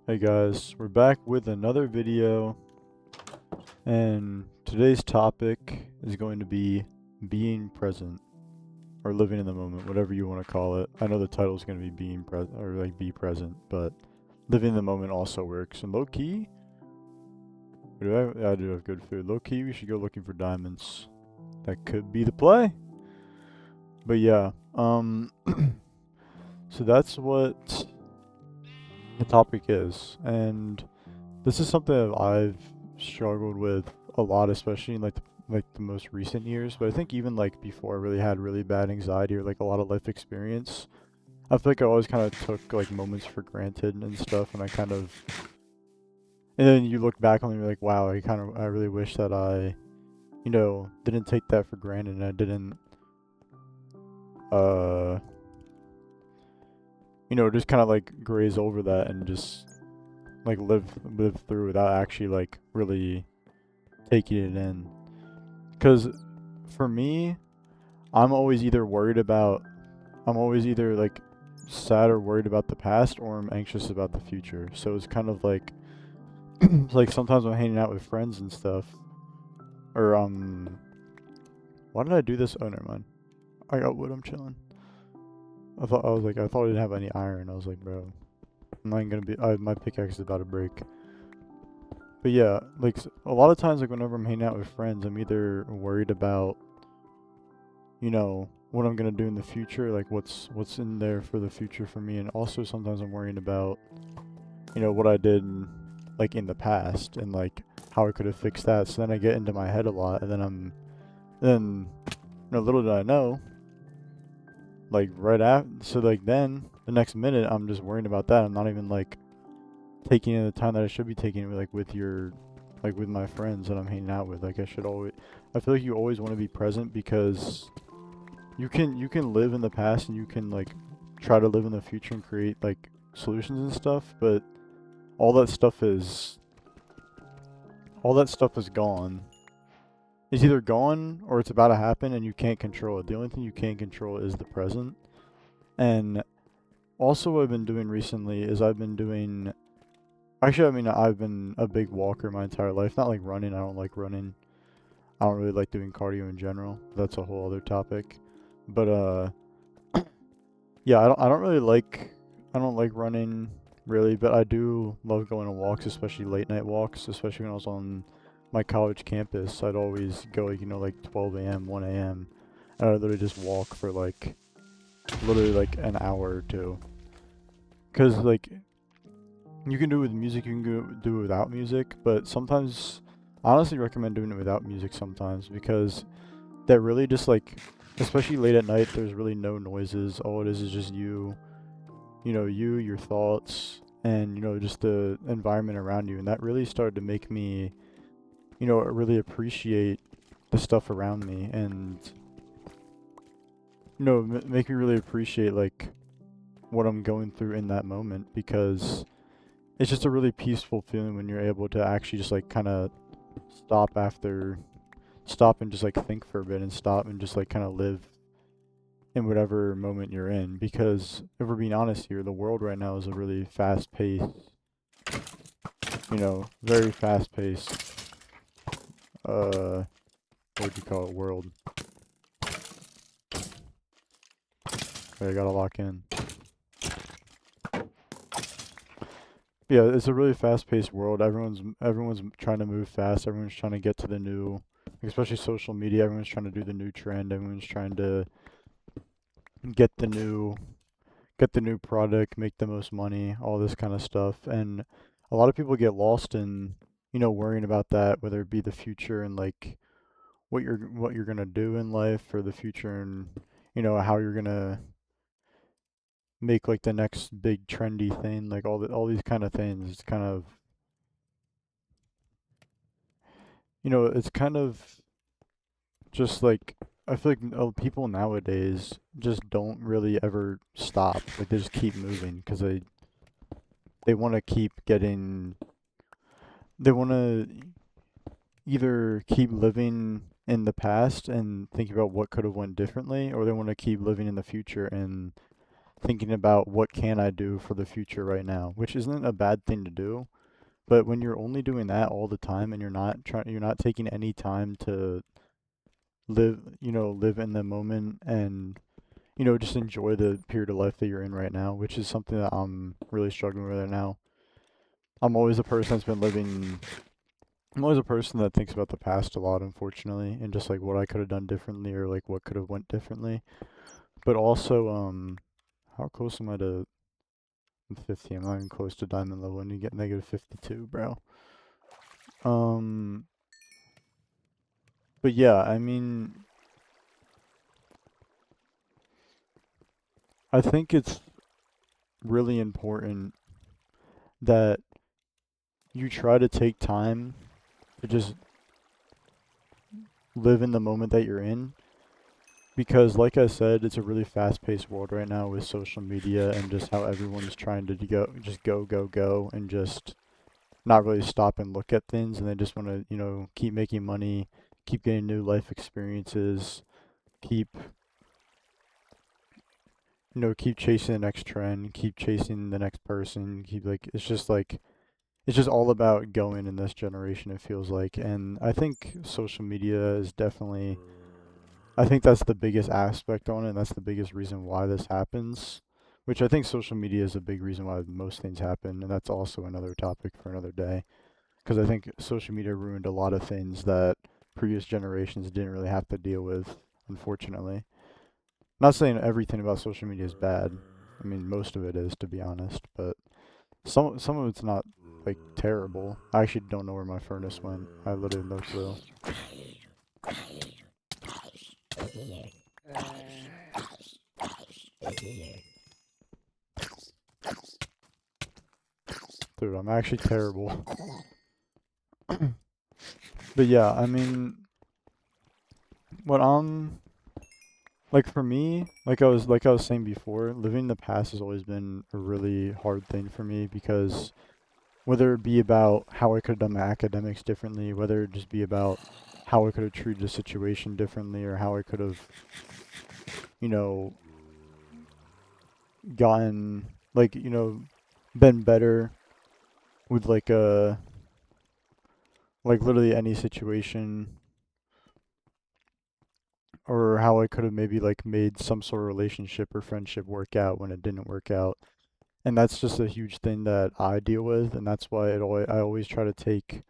Hey guys, we're back with another video, and today's topic is going to be being present, or living in the moment, whatever you want to call it. I know the title is going to be being present, or like be present, but living in the moment also works. And low key, I do have good food. Low key, we should go looking for diamonds. That could be the play. But yeah, so that's what the topic is, and this is something that I've struggled with a lot, especially in like the most recent years. But I think even like before I really had really bad anxiety or like a lot of life experience, I feel like I always kind of took like moments for granted and stuff, and and then you look back on it and you're like, wow, I really wish that I, didn't take that for granted and I didn't, uh, just kind of like graze over that and just like live through without actually like really taking it in. Because for me, I'm always either worried about, I'm always either like sad or worried about the past, or I'm anxious about the future. So it's kind of like, it's like sometimes I'm hanging out with friends and stuff, or why did I do this? Oh, never mind. I got wood. I'm chilling. I thought I didn't have any iron. I was like, bro, I'm not gonna be. My pickaxe is about to break. But yeah, like a lot of times, like whenever I'm hanging out with friends, I'm either worried about what I'm gonna do in the future, like what's in there for the future for me, and also sometimes I'm worrying about, what I did like in the past and like how I could have fixed that. So then I get into my head a lot, and then little did I know, like right after, so like then the next minute I'm just worrying about that. I'm not even like taking in the time that I should be taking it like with my friends that I'm hanging out with. Like I feel like you always want to be present because you can live in the past and you can like try to live in the future and create like solutions and stuff, but all that stuff is all that stuff is gone. It's either gone or it's about to happen and you can't control it. The only thing you can control is the present. And also what I've been doing recently is I've been a big walker my entire life. Not like running, I don't like running. I don't really like doing cardio in general. That's a whole other topic. But yeah, I don't like running really, but I do love going on walks, especially late night walks, especially when I was on my college campus. I'd always go like 12 a.m., 1 a.m. and I'd literally just walk for like literally like an hour or two. Cause like you can do it with music, you can do it without music, but sometimes I honestly recommend doing it without music sometimes because that really just like, especially late at night, there's really no noises. All it is just your thoughts, and just the environment around you. And that really started to make me, really appreciate the stuff around me, and make me really appreciate like what I'm going through in that moment, because it's just a really peaceful feeling when you're able to actually just like kind of stop after stop and just like think for a bit and stop and just like kind of live in whatever moment you're in. Because if we're being honest here, the world right now is a really fast paced, very fast paced, what would you call it, world. Okay, I gotta lock in. Yeah, it's a really fast paced world. Everyone's trying to move fast. Everyone's trying to get to the new, especially social media. Everyone's trying to do the new trend. Everyone's trying to get the new get the new product, make the most money, all this kind of stuff. And a lot of people get lost in, worrying about that, whether it be the future and like what you're gonna do in life, or the future and how you're gonna make like the next big trendy thing, like all these kind of things. It's kind of it's kind of just like, I feel like people nowadays just don't really ever stop. Like they just keep moving because they want to keep getting they want to either keep living in the past and think about what could have went differently, or they want to keep living in the future and thinking about what can I do for the future right now, which isn't a bad thing to do. But when you're only doing that all the time and you're not taking any time to live in the moment and, just enjoy the period of life that you're in right now, which is something that I'm really struggling with right now. I'm always a person that's been living, I'm always a person that thinks about the past a lot, unfortunately, and just like what I could have done differently or like what could have went differently. But also, how close am I to 50? I'm not even close to diamond level and you get negative 52, bro. Um, but yeah, I mean, I think it's really important that you try to take time to just live in the moment that you're in because like I said, it's a really fast-paced world right now with social media and just how everyone's trying to go and just not really stop and look at things and they just want to, keep making money, keep getting new life experiences, keep, keep chasing the next trend, keep chasing the next person, keep it's just all about going in this generation, it feels like. And I think social media is definitely, I think that's the biggest aspect on it, and that's the biggest reason why this happens. Which I think social media is a big reason why most things happen, and that's also another topic for another day. Because I think social media ruined a lot of things that previous generations didn't really have to deal with, unfortunately. Not saying everything about social media is bad. I mean, most of it is, to be honest, but some of it's not like terrible. I actually don't know where my furnace went. I literally have no clue. Dude, I'm actually terrible. But yeah, I mean, what like for me, like I was saying before, living in the past has always been a really hard thing for me because whether it be about how I could have done my academics differently, whether it just be about how I could have treated a situation differently, or how I could have, you know, gotten like, been better with like literally any situation, or how I could have maybe like made some sort of relationship or friendship work out when it didn't work out. And that's just a huge thing that I deal with, and that's why I always try to take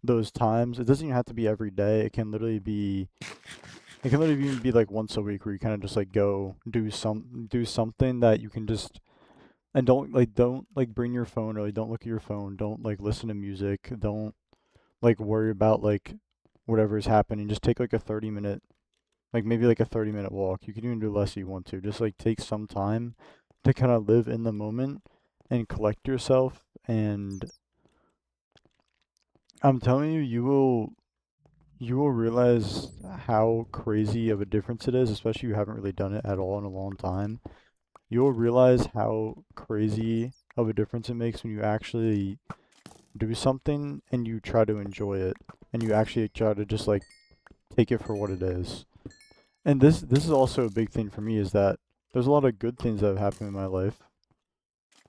those times. It doesn't even have to be every day. It can literally even be like once a week where you kind of just like go do something that you can just and don't like bring your phone or like don't look at your phone. Don't like listen to music. Don't like worry about like whatever is happening. Just take like a 30-minute, like maybe like a 30-minute walk. You can even do less if you want to. Just like take some time to kind of live in the moment and collect yourself. And I'm telling you, you will realize how crazy of a difference it is, especially if you haven't really done it at all in a long time. You'll realize how crazy of a difference it makes when you actually do something and you try to enjoy it and you actually try to just like take it for what it is. And this is also a big thing for me is that there's a lot of good things that have happened in my life.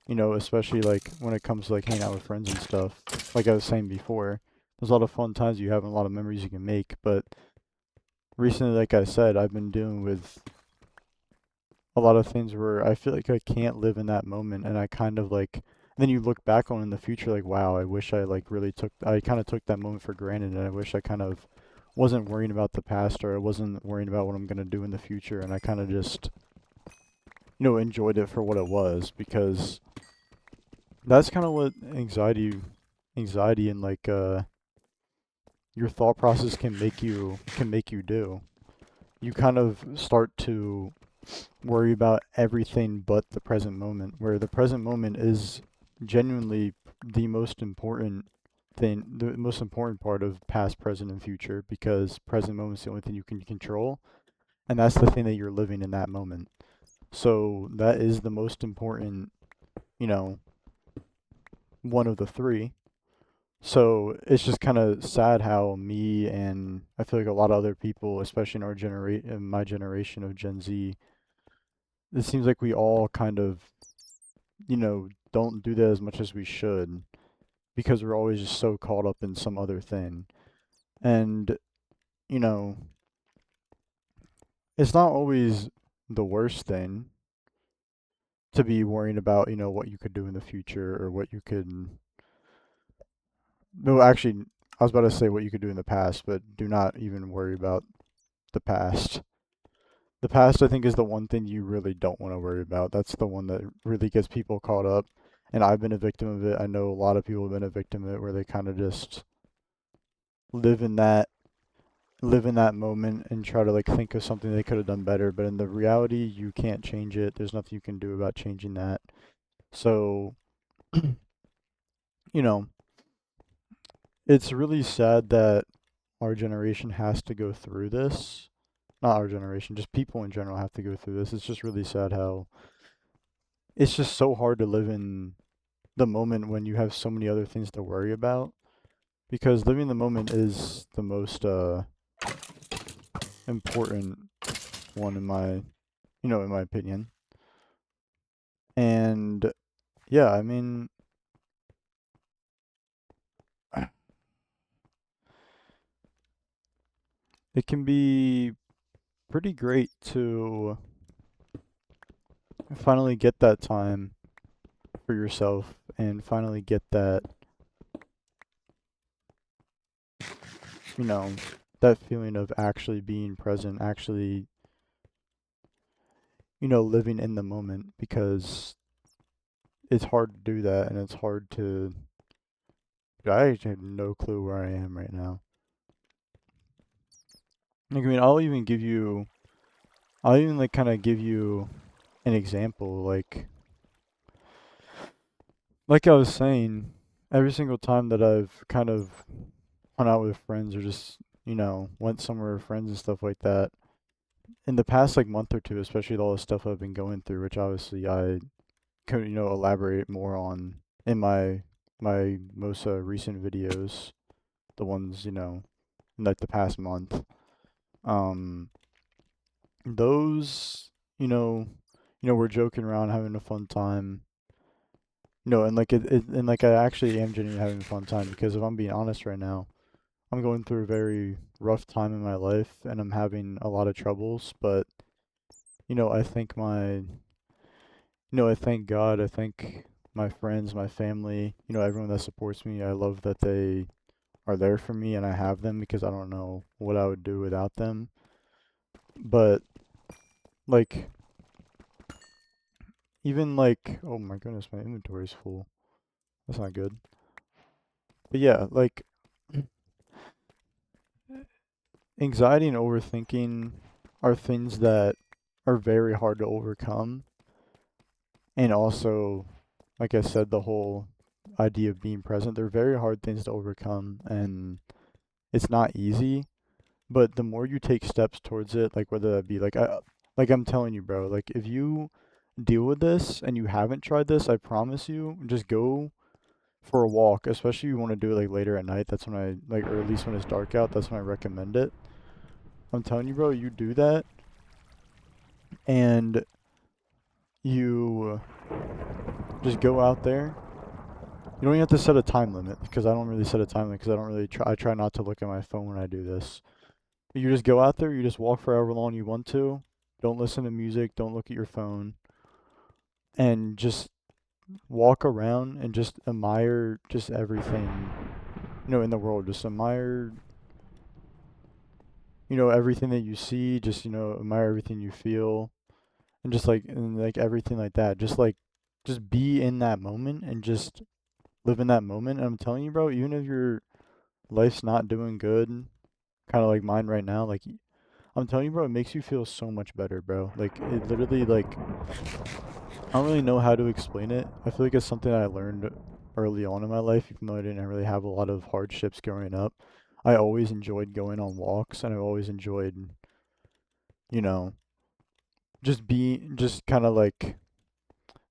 Especially like when it comes to like hanging out with friends and stuff. Like I was saying before, there's a lot of fun times you have and a lot of memories you can make. But recently, like I said, I've been dealing with a lot of things where I feel like I can't live in that moment, and I kind of like. Then you look back on in the future, like, wow, I wish I like really I kind of took that moment for granted, and I wish I kind of wasn't worrying about the past or I wasn't worrying about what I'm gonna do in the future, and I kind of just, enjoyed it for what it was because that's kind of what anxiety and like your thought process can make you do. You kind of start to worry about everything but the present moment, where the present moment is genuinely the most important the most important part of past, present, and future, because present moment is the only thing you can control, and that's the thing that you're living in that moment. So that is the most important, you know, one of the three. So it's just kind of sad how me and I feel like a lot of other people, especially in my generation of Gen Z, it seems like we all kind of, don't do that as much as we should because we're always just so caught up in some other thing. And, you know, it's not always the worst thing to be worrying about, what you could do in the future or what you could. No, actually, I was about to say what you could do in the past, but do not even worry about the past. The past, I think, is the one thing you really don't want to worry about. That's the one that really gets people caught up. And I've been a victim of it. I know a lot of people have been a victim of it where they kind of just live in that live in that moment and try to like think of something they could have done better, but in the reality you can't change it. There's nothing you can do about changing that. So, you know, it's really sad that our generation has to go through this. Not our generation, just people in general have to go through this. It's just really sad how it's just so hard to live in the moment when you have so many other things to worry about. Because living the moment is the most important one in my opinion. And yeah, I mean, it can be pretty great to finally get that time for yourself and finally get that, you know, that feeling of actually being present, actually, living in the moment because it's hard to do that and it's hard to. I actually have no clue where I am right now. Like, I mean, I'll even like kind of give you an example. Like I was saying, every single time that I've kind of hung out with friends or just, went somewhere with friends and stuff like that, in the past like month or two, especially with all the stuff I've been going through, which obviously I could, elaborate more on in my most recent videos, the ones, in like the past month. Um, those, we're joking around, having a fun time. And like and like I actually am genuinely having a fun time because if I'm being honest right now, I'm going through a very rough time in my life and I'm having a lot of troubles, but I think I thank God, I thank my friends, my family, everyone that supports me. I love that they are there for me and I have them because I don't know what I would do without them. But like even like oh my goodness, my inventory's full. That's not good. But yeah, like anxiety and overthinking are things that are very hard to overcome. And also, like I said, the whole idea of being present, they're very hard things to overcome and it's not easy, but the more you take steps towards it, like whether that be like I'm telling you, bro, like if you deal with this and you haven't tried this, I promise you, just go for a walk, especially if you want to do it like later at night. That's when I like or at least when it's dark out, that's when I recommend it. I'm telling you, bro, you do that and you just go out there. You don't even have to set a time limit because I don't really set a time limit because I don't really try. I try not to look at my phone when I do this. You just go out there. You just walk for however long you want to. Don't listen to music. Don't look at your phone, and just walk around and just admire just everything in the world. Just admire everything that you see. Just admire everything you feel, and like everything like that. Just be in that moment and just live in that moment. And I'm telling you, bro, even if your life's not doing good, kind of like mine right now, like I'm telling you, bro, it makes you feel so much better, bro. Like it literally, like I don't really know how to explain it. I feel like it's something I learned early on in my life, even though I didn't really have a lot of hardships growing up. I always enjoyed going on walks, and I always enjoyed, you know, just kind of like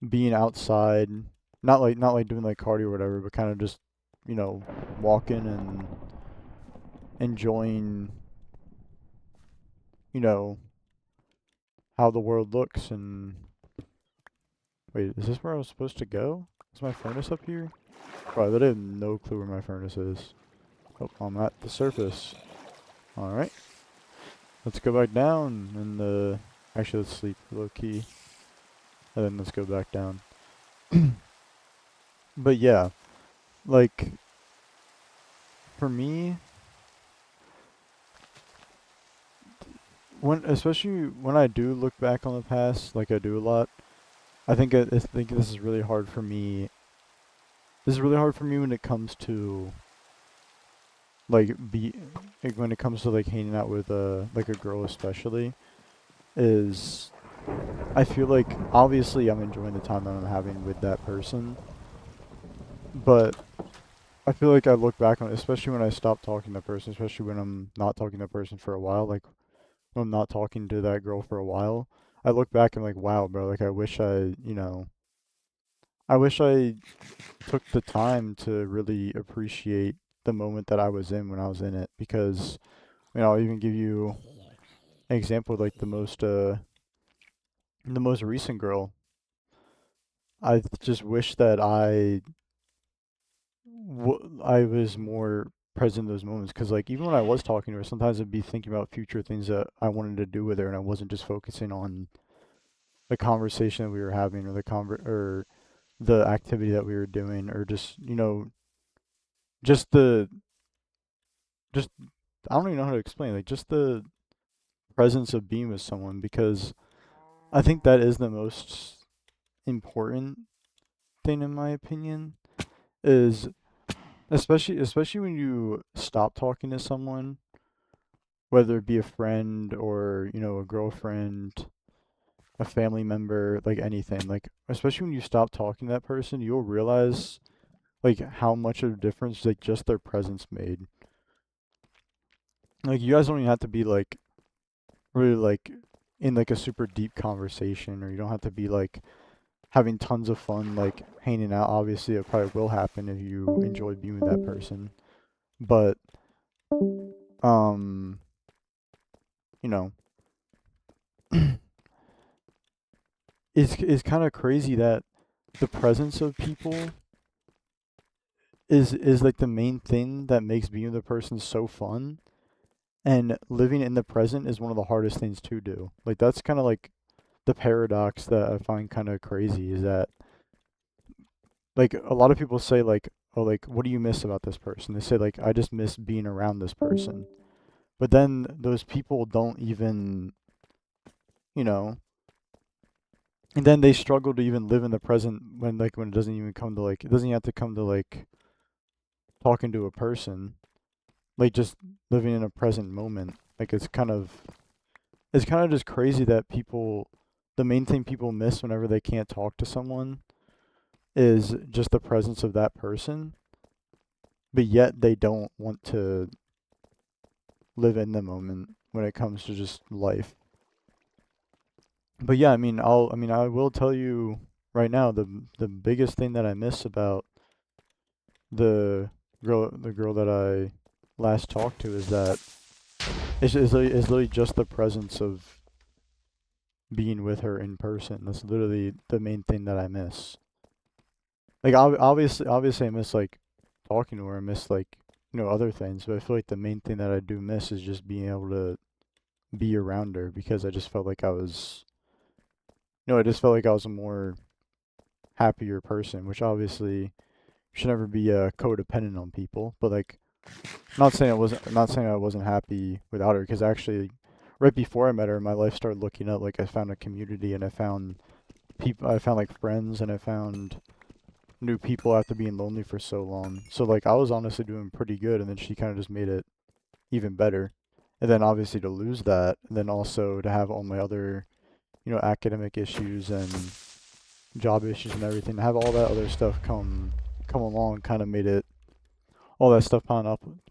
being outside, not like doing like cardio or whatever, but kind of just, you know, walking and enjoying, you know, how the world looks and Wait, is this where I was supposed to go? Is my furnace up here? Bro, I literally have no clue where my furnace is. Oh, I'm at the surface. Alright. Let's go back down and actually let's sleep low key. And then let's go back down. But yeah, like for me, especially when I do look back on the past, like I do a lot, I think this is really hard for me. This is really hard for me when it comes to like when it comes to like hanging out with like a girl especially is I feel like obviously I'm enjoying the time that I'm having with that person, but I feel like I look back on it, especially when I stop talking to that person, especially when I'm not talking to that person for a while, like when I'm not talking to that girl for a while. I look back and like, wow, bro, like I wish I took the time to really appreciate the moment that I was in when I was in it because, I'll even give you an example of like the most recent girl. I just wish that I was more present in those moments because like even when I was talking to her, sometimes I'd be thinking about future things that I wanted to do with her, and I wasn't just focusing on the conversation that we were having or or the activity that we were doing or just just the just I don't even know how to explain like just the presence of being with someone because I think that is the most important thing in my opinion is especially when you stop talking to someone, whether it be a friend or, a girlfriend, a family member, like anything. Like especially when you stop talking to that person, you'll realize like how much of a difference like just their presence made. Like you guys don't even have to be like really like in like a super deep conversation or you don't have to be like having tons of fun like hanging out. Obviously it probably will happen if you enjoy being with that person. But um, you know, it's kind of crazy that the presence of people is like the main thing that makes being with a person so fun, and living in the present is one of the hardest things to do. Like that's kind of like the paradox that I find kind of crazy is that like a lot of people say like, oh, like what do you miss about this person? They say like I just miss being around this person. But then those people don't even, you know, and then they struggle to even live in the present when it doesn't even come to like it doesn't even have to come to like talking to a person, like just living in a present moment. Like it's kind of just crazy that the main thing people miss whenever they can't talk to someone is just the presence of that person, but yet they don't want to live in the moment when it comes to just life. But yeah, I will tell you right now the biggest thing that I miss about the the girl that I last talked to is that it's literally just the presence of being with her in person. That's literally the main thing that I miss. Like obviously I miss like talking to her. I miss like other things, but I feel like the main thing that I do miss is just being able to be around her because I just felt like I just felt like I was a more happier person, which obviously should never be codependent on people. But like, not saying I wasn't happy without her because actually, right before I met her, my life started looking up. Like I found a community and I found people, I found like friends and I found new people after being lonely for so long. So like I was honestly doing pretty good, and then she kind of just made it even better. And then obviously to lose that, and then also to have all my other, academic issues and job issues and everything, to have all that other stuff come along, kind of made it all that stuff piling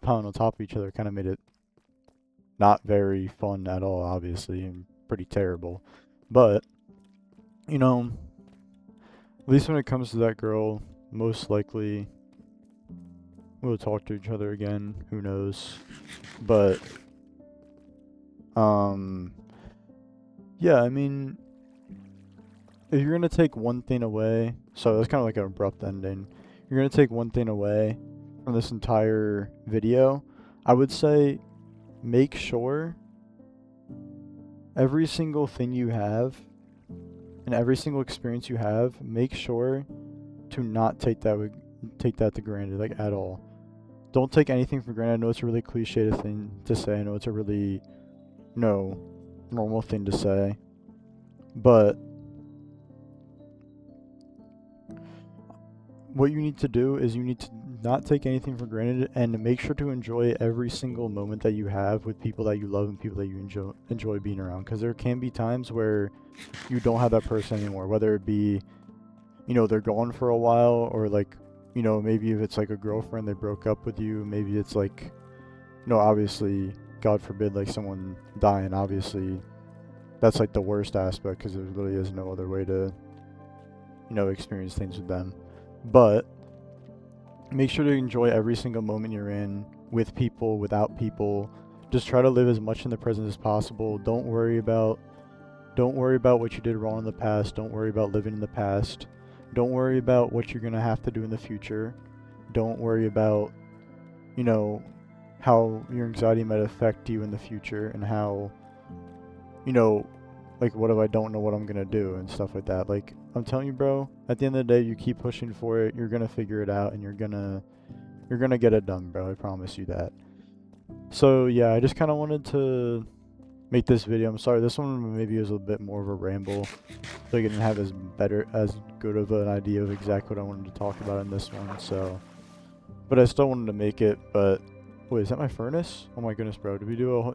on top of each other, kind of made it not very fun at all, obviously, and pretty terrible. But you know, at least when it comes to that girl, most likely we'll talk to each other again. Who knows? But um, yeah, I mean, if you're gonna take one thing away, so that's kind of like an abrupt ending. You're gonna take one thing away from this entire video, I would say make sure every single thing you have and every single experience you have, make sure to not take that to granted, like at all. Don't take anything for granted. I know it's a really cliche thing to say. I know it's a really, normal thing to say. But what you need to do is you need to not take anything for granted and make sure to enjoy every single moment that you have with people that you love and people that you enjoy being around. Because there can be times where you don't have that person anymore, whether it be, they're gone for a while, or like, maybe if it's like a girlfriend, they broke up with you. Maybe it's like, obviously, God forbid, like someone dying, obviously, that's like the worst aspect because there really is no other way to, experience things with them. But make sure to enjoy every single moment you're in, with people, without people. Just try to live as much in the present as possible. Don't worry about what you did wrong in the past. Don't worry about living in the past. Don't worry about what you're going to have to do in the future. Don't worry about, how your anxiety might affect you in the future, and how, like, what if I don't know what I'm going to do and stuff like that. Like, I'm telling you, bro, at the end of the day, you keep pushing for it, you're going to figure it out, and you're going to get it done, bro. I promise you that. So, yeah, I just kind of wanted to make this video. I'm sorry, this one maybe was a bit more of a ramble, so I didn't have as good of an idea of exactly what I wanted to talk about in this one. So, but I still wanted to make it. But wait, is that my furnace? Oh my goodness, bro! Did we do a?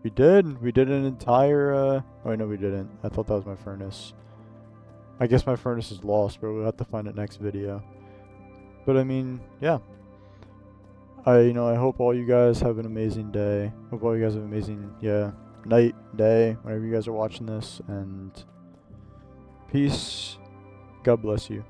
We did an entire. Oh wait, no, we didn't. I thought that was my furnace. I guess my furnace is lost, bro. We'll have to find it next video. But I mean, yeah. I hope all you guys have an amazing day. Hope all you guys have an amazing, night, day, whenever you guys are watching this, and peace. God bless you.